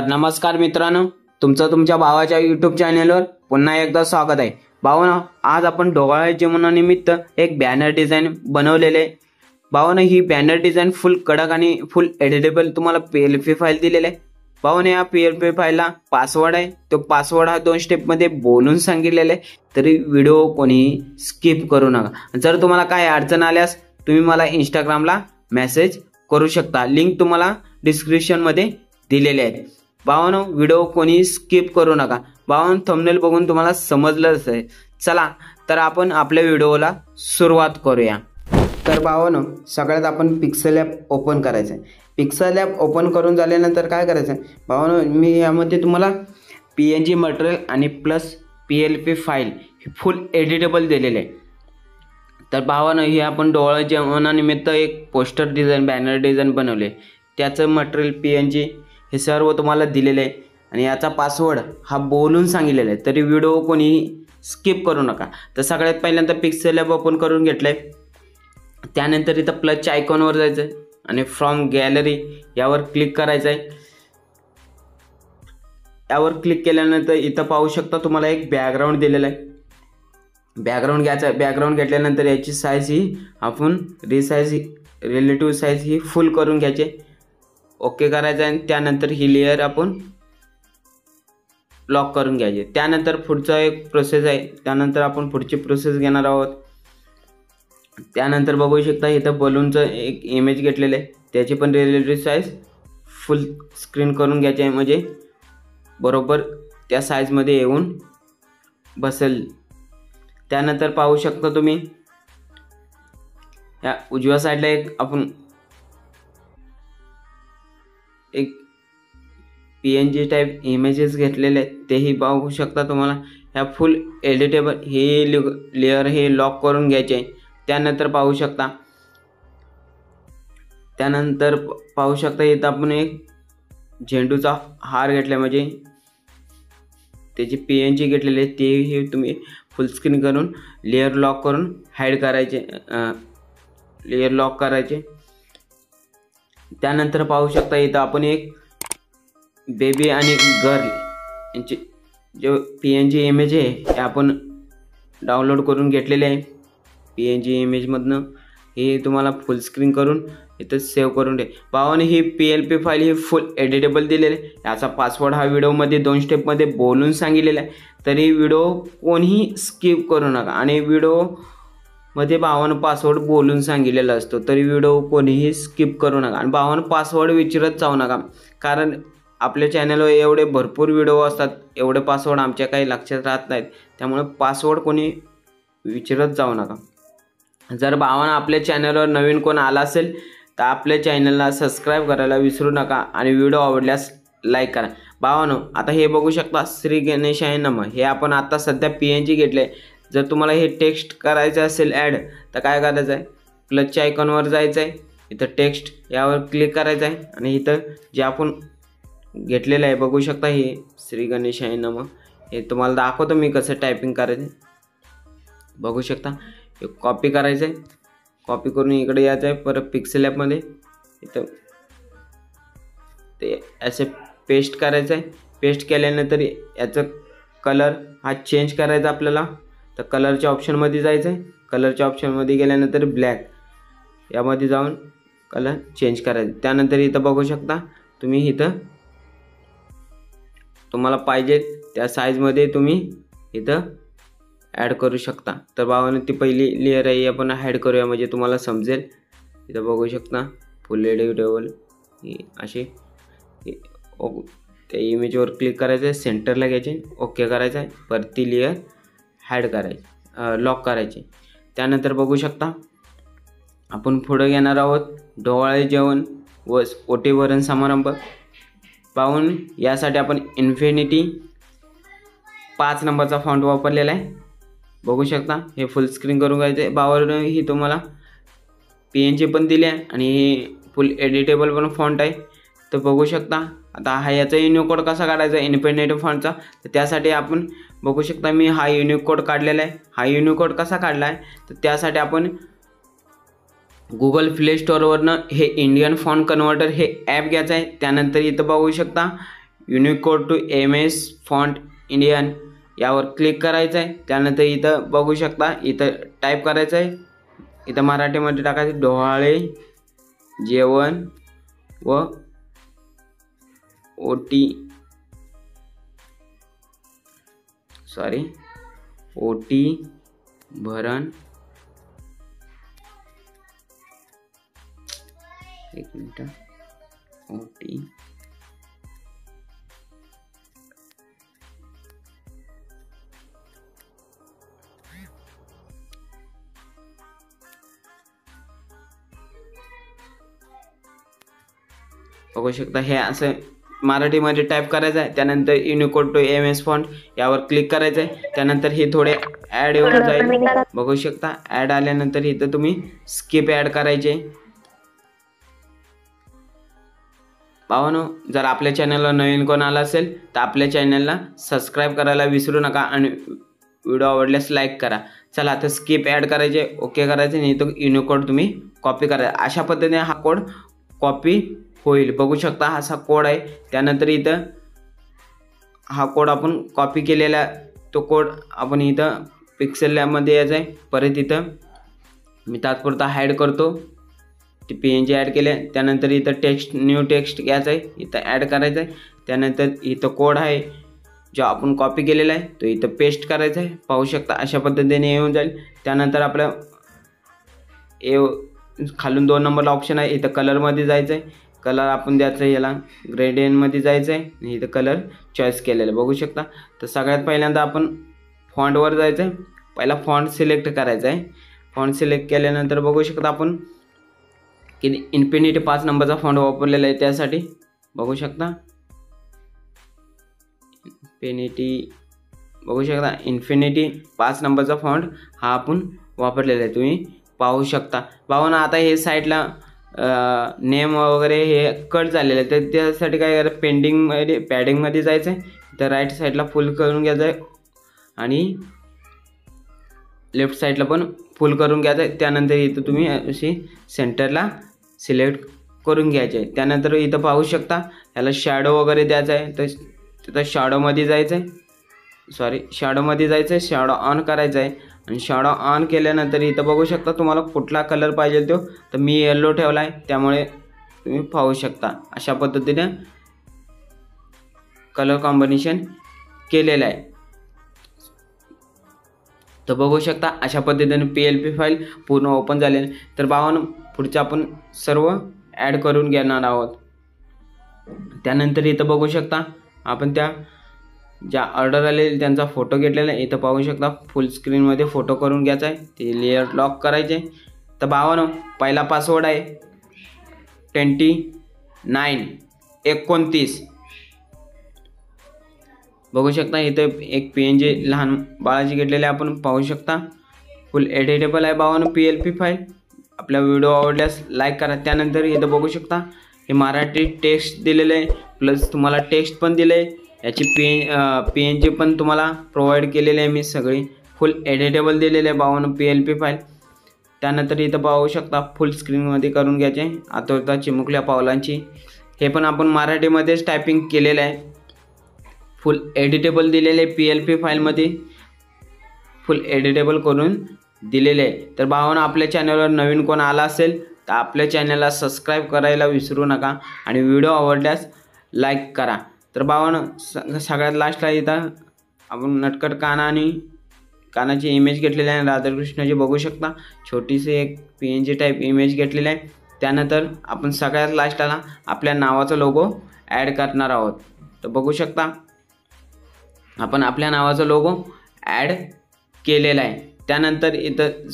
नमस्कार मित्रांनो, तुमचं तुमच्या भावाच्या यूट्यूब चॅनलवर पुन्हा एकदा स्वागत आहे। भावांनो, आज आपण ढोबळी जेवणानिमित्त एक बॅनर डिझाइन बनवलेले आहे। भावांनो, ही बॅनर डिझाइन फुल कडक आणि फुल एडिटेबल तुम्हाला पीएलपी फाईल दिलेली आहे। भावांनो, या पीएलपी फाईलला पासवर्ड आहे, तो पासवर्ड हा 2 स्टेप मध्ये बोलून सांगितलेला आहे, तरी व्हिडिओ कोणी स्किप करू नका। जर तुम्हाला काही अडचण आल्यास तुम्ही मला इंस्टाग्रामला मेसेज करू शकता, लिंक तुम्हाला डिस्क्रिप्शन मध्ये दिलेले आहेत। भावांनो, व्हिडिओ कोणी स्किप करू नका। भावांनो, थंबनेल बघून तुम्हाला समजलंच आहे। चला तर आपण आपल्या व्हिडिओला सुरुवात करूया। तर भावांनो, सगळ्यात आपण पिक्सेल ॲप ओपन करायचं आहे। पिक्सेल ॲप ओपन करून झाल्यानंतर काय करायचं आहे भावांनो, मी यामध्ये तुम्हाला पीएनजी मटेरियल आणि प्लस पीएलपी फाईल ही फुल एडिटेबल दिलेले आहे। तर भावांनो, हे आपण ढोबळी जेवणानिमित्त एक पोस्टर डिझाइन बॅनर डिझाइन बनवले, त्याचं मटेरियल पीएनजी हे सर्व तुम्हाला दिलेले आहे आणि याचा पासवर्ड हा बोलून सांगितलेला आहे, तरी व्हिडिओ कोणी स्किप करू नका। तर सगळ्यात पहिल्यांदा पिक्सेल ॲप ओपन करून घेतलंय, त्यानंतर इथं प्लसच्या आयकॉनवर जायचं आणि फ्रॉम गॅलरी यावर क्लिक करायचं आहे। यावर क्लिक केल्यानंतर इथं पाहू शकता तुम्हाला एक बॅकग्राऊंड दिलेला आहे। बॅकग्राऊंड घ्यायचा आहे। बॅकग्राऊंड घेतल्यानंतर याची साईज ही आपण रिलेटिव्ह साईज ही फुल करून घ्यायची, ओके करायचं आहे। त्यानंतर ही लेयर आपण लॉक करून घ्यायची। त्यानंतर पुढचा एक प्रोसेस आहे, त्यानंतर आपण पुढची प्रोसेस घेणार आहोत। त्यानंतर बघू शकता इथं बलूनचं एक इमेज घेतलेलं आहे, त्याची पण रिलेटिव्ह साईज फुल स्क्रीन करून घ्यायची आहे, म्हणजे बरोबर त्या साईजमध्ये येऊन बसेल। त्यानंतर पाहू शकता तुम्ही या उजव्या साईडला एक पीएनजी टाइप इमेजेस घेतलेले आहेत, तेही पाहू शकता तुम्हाला। ह्या फुल एडिटेबल हे लेयर हे लॉक करून घ्यायचे आहे। त्यानंतर पाहू शकता इथं आपण एक झेंडूचा हार घेतला, म्हणजे त्याची पीएनजी घेतलेली आहे, तेही तुम्ही फुल स्क्रीन करून लेयर लॉक करून हाईड करायचे, लेयर लॉक करायचे। त्यानंतर पाहू शकता इथं आपण एक बेबी आणि गर्ल यांची जो पीएनजी इमेज आहे हे आपण डाउनलोड करून घेतलेले आहे पीएनजी इमेजमधनं। हे तुम्हाला फुल स्क्रीन करून इथं सेव्ह करून ठेव। भावांनो, ही पीएलपी फाईल ही फुल एडिटेबल दिलेली आहे। याचा पासवर्ड हा व्हिडिओमध्ये 2 स्टेपमध्ये बोलून सांगितलेला आहे, तरी व्हिडिओ कोणीही स्किप करू नका। आणि व्हिडिओमध्ये भावांनो पासवर्ड बोलून सांगितलेला असतो, तरी व्हिडिओ कोणीही स्किप करू नका। आणि भावांनो, पासवर्ड विचारत जाऊ नका, कारण आपल्या चॅनलवर एवढे भरपूर व्हिडिओ असतात, एवढे पासवर्ड आमच्या काही लक्षात राहत नाहीत, त्यामुळे पासवर्ड कोणी विचारत जाऊ नका। जर भावांनो आपल्या चॅनलवर नवीन कोण आला असेल तर आपल्या चॅनलला सबस्क्राईब करायला विसरू नका आणि व्हिडिओ आवडल्यास लाईक करा। भावांनो, आता हे बघू शकता श्री गणेशाय नमः, हे आपण आता सध्या पीएनजी घेतले। जर तुम्हाला हे टेक्स्ट करायचं असेल ॲड, तर काय करायचं आहे, प्लसच्या आयकॉनवर जायचं आहे, इथं टेक्स्ट यावर क्लिक करायचं आहे आणि इथं जे आपण घेतलेलं आहे बघू शकता, हे श्री गणेशाय नमः, हे तुम्हाला दाखवतो मी कसं टायपिंग करायचं। बघू शकता हे कॉपी करायचं आहे, कॉपी करून इकडे यायचं आहे, परत पिक्सेल ॲपमध्ये इथं ते असे पेस्ट करायचं आहे। पेस्ट केल्यानंतर याचं कलर हा चेंज करायचा आपल्याला, तर कलरच्या ऑप्शनमध्ये जायचं आहे। कलरच्या ऑप्शनमध्ये गेल्यानंतर ब्लॅक यामध्ये जाऊन कलर चेंज करायचा। त्यानंतर इथं बघू शकता तुम्ही, इथं तुम्हाला पाहिजे त्या साईजमध्ये तुम्ही इथं ॲड करू शकता। तर भावांनो, ती पहिली लेयर आहे आपण हाईड करूया, म्हणजे तुम्हाला समजेल। इथं बघू शकता फुल एडिटेबल ही अशी, त्या इमेजवर क्लिक करायचं आहे, सेंटरला घ्यायचे, ओके करायचं आहे, परत ती लेयर हाईड करायची, लॉक करायची। त्यानंतर बघू शकता आपण पुढं घेणार आहोत ढोबळी जेवण व ओटी भरण समारंभ। पाहून यासाठी आपण इन्फिनिटी 5 नंबरचा फॉन्ट वापरलेला आहे, बघू शकता। हे फुल स्क्रीन करून घ्यायचं आहे। भावांनो, ही तुम्हाला पीएनजी पण दिली आहे आणि हे फुल एडिटेबल पण फॉन्ट आहे, तर बघू शकता। आता हा याचा युनिकोड कसा काढायचा इन्फिनिटी फॉन्टचा, तर त्यासाठी आपण बघू शकता मी हा युनिकोड काढलेला आहे। हा युनिकोड कसा काढला आहे, तर त्यासाठी आपण गूगल प्ले स्टोअरवरनं हे इंडियन फॉन्ट कन्वर्टर हे ॲप घ्यायचं आहे। त्यानंतर इथं बघू शकता Unicode to MS font Indian यावर क्लिक करायचं आहे. त्यानंतर इथं बघू शकता, इथं टाईप करायचं आहे. इथं मराठीमध्ये टाकायचं डोहाळे जेवण व ओटी भरण. एक मिनिट. ओटी बघू शकता, हे असं मराठीमध्ये टाईप करायचं आहे. त्यानंतर युनिकोड टू MS फॉन्ट यावर क्लिक करायचं आहे. त्यानंतर हे थोडे ॲड येऊन जाईल. बघू शकता, ॲड आल्यानंतर इथं तुम्ही स्किप ॲड करायचे. भावांनो, जर आपल्या चॅनलला नवीन कोण आला असेल तर आपल्या चॅनलला सबस्क्राईब करायला विसरू नका आणि व्हिडिओ आवडल्यास लाईक करा. चला, आता स्किप ॲड करायचे, ओके करायचे आणि इथं युनिकोड तुम्ही कॉपी करा. अशा पद्धतीने हा कोड कॉपी होईल. बघू शकता, असा कोड आहे. त्यानंतर इथं हा कोड आपण कॉपी केलेला तो कोड आपण इथं पिक्सेल लॅबमध्ये यायचं आहे. परत इथं मी तात्पुरता हाईड करतो. ते PNG ॲड केले. त्यानंतर इथं टेक्स्ट, न्यू टेक्स्ट घ्यायचं आहे, इथं ॲड करायचं आहे. त्यानंतर इथं कोड आहे जो आपण कॉपी केलेला आहे तो इथं पेस्ट करायचा आहे. पाहू शकता, अशा पद्धतीने येऊन जाईल. त्यानंतर आपलं खालून 2 नंबरला ऑप्शन आहे, इथं कलरमध्ये जायचं आहे. कलर आपण द्यायचं आहे, याला ग्रेडियंटमध्ये जायचं आहे आणि इथं कलर चॉईस केलेलं बघू शकता. तर सगळ्यात पहिल्यांदा आपण फॉन्टवर जायचं आहे. पहिला फॉन्ट सिलेक्ट करायचा आहे. फॉन्ट सिलेक्ट केल्यानंतर बघू शकता आपण की इन्फिनिटी 5 नंबरचा फॉन्ट वापरलेला आहे. त्यासाठी बघू शकता, बघू शकता इन्फिनिटी 5 नंबरचा फॉन्ट हा आपण वापरलेला आहे, तुम्ही पाहू शकता. भावांनो, आता हे साईडला नेम वगैरे हे कट झालेलं आहे. तर त्यासाठी काय करायचं, पॅडिंगमध्ये जायचं आहे. तर राईट साईडला फुल करून घ्यायचं आहे आणि लेफ्ट साईडला पण फुल करून घ्यायचं आहे. त्यानंतर इथं तुम्ही अशी सेंटरला सिलेक्ट करून घ्यायचे आहे. त्यानंतर इथं पाहू शकता, याला शॅडो वगैरे द्यायचा आहे. तर तिथं शॅडोमध्ये जायचं आहे, शॅडोमध्ये जायचं आहे. शॅडो ऑन करायचा आहे आणि शॅडो ऑन केल्यानंतर इथं बघू शकता तुम्हाला कुठला कलर पाहिजे तो. तर मी येलो ठेवला आहे, त्यामुळे तुम्ही पाहू शकता अशा पद्धतीने कलर कॉम्बिनेशन केलेलं आहे. तर बघू शकता अशा पद्धतीने PLP फाईल पूर्ण ओपन झालेली. तर भावांनो, पुढचं आपण सर्व ॲड करून घेणार आहोत. त्यानंतर इथं बघू शकता आपण त्या ज्या ऑर्डर आलेली त्यांचा फोटो घेतलेला आहे. इथं पाहू शकता फुल स्क्रीनमध्ये फोटो करून घ्यायचा आहे. ते लेअर लॉक करायचे. तर भावांनो, पहिला पासवर्ड आहे 2929. बघू शकता इथं एक PNG लहान बाळाची घेतलेली आपण पाहू शकता. फुल एडिटेबल आहे भावांनो PLP फाईल. आपला व्हिडिओ आवडल्यास लाईक करा. त्यानंतर इथं बघू शकता हे मराठी टेक्स्ट दिलेलं आहे, प्लस तुम्हाला टेक्स्ट पण दिलं आहे. याची PNG पण तुम्हाला प्रोव्हाइड केलेली आहे मी सगळी. फुल एडिटेबल दिलेले आहे भावांनो PLP फाईल. त्यानंतर इथं पाहू शकता फुल स्क्रीनमध्ये करून घ्यायचे. आतुरता चिमुकल्या पावलांची हे पण आपण मराठीमध्येच टायपिंग केलेलं आहे. फुल एडिटेबल दिलेले PLP फाईलमध्ये फुल एडिटेबल करून दिलेले आहे. तर भावांनो, आपल्या चॅनलवर नवीन कोण आला असेल तर आपल्या चॅनलला सबस्क्राईब करायला विसरू नका आणि व्हिडिओ आवडल्यास लाईक करा. तर भावांनो, सगळ्यात लास्टला इथं आपण नटखट काना आणि कानाची इमेज घेतलेली आहे. राधाकृष्णाची बघू शकता छोटीशी एक PNG टाईप इमेज घेतलेली आहे. त्यानंतर आपण सगळ्यात लास्टला आपल्या नावाचा लोगो ॲड करणार आहोत. तर बघू शकता आपण आपल्या नावाचा लोगो ॲड केलेला आहे. त्यानंतर इथं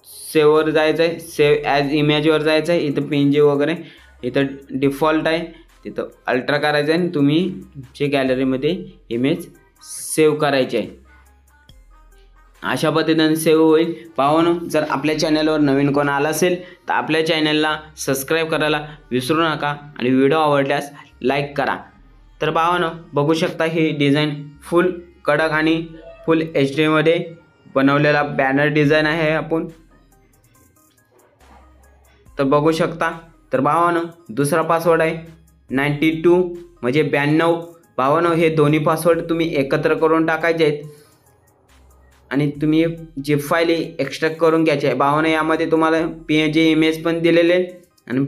सेववर जायचं आहे, सेव्ह ॲज इमेजवर जायचं आहे. इथं PNG वगैरे इथं डिफॉल्ट आहे, तिथं अल्ट्रा करायचं आहे आणि तुम्ही तुमच्या गॅलरीमध्ये इमेज सेव्ह करायची आहे. अशा पद्धतीने सेव्ह होईल. भावांनो, जर आपल्या चॅनलवर नवीन कोण आला असेल तर आपल्या चॅनलला सबस्क्राईब करायला विसरू नका आणि व्हिडिओ आवडल्यास लाईक करा. तर भावांनो, बघू शकता ही डिझाईन फुल कडक आणि फुल HD मध्ये बनवलेला बॅनर डिझाईन आहे आपण. तर बघू शकता. तर भावांनो, दुसरा पासवर्ड आहे 92 म्हणजे 92 52 हे दोन्ही पासवर्ड तुम्ही एकत्र करून टाकायचे आहेत आणि तुम्ही जे फाईल एक्स्ट्रॅक्ट करून घ्यायची आहे. 52 यामध्ये तुम्हाला PNG इमेज पण दिलेले आहे आणि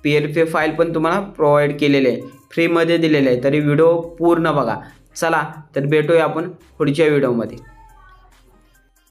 PLF फाईल पण तुम्हाला प्रोव्हाइड केलेले आहे, फ्रीमध्ये दिलेले आहे. तरी व्हिडिओ पूर्ण बघा. चला तर भेटूया आपण पुढच्या व्हिडिओमध्ये.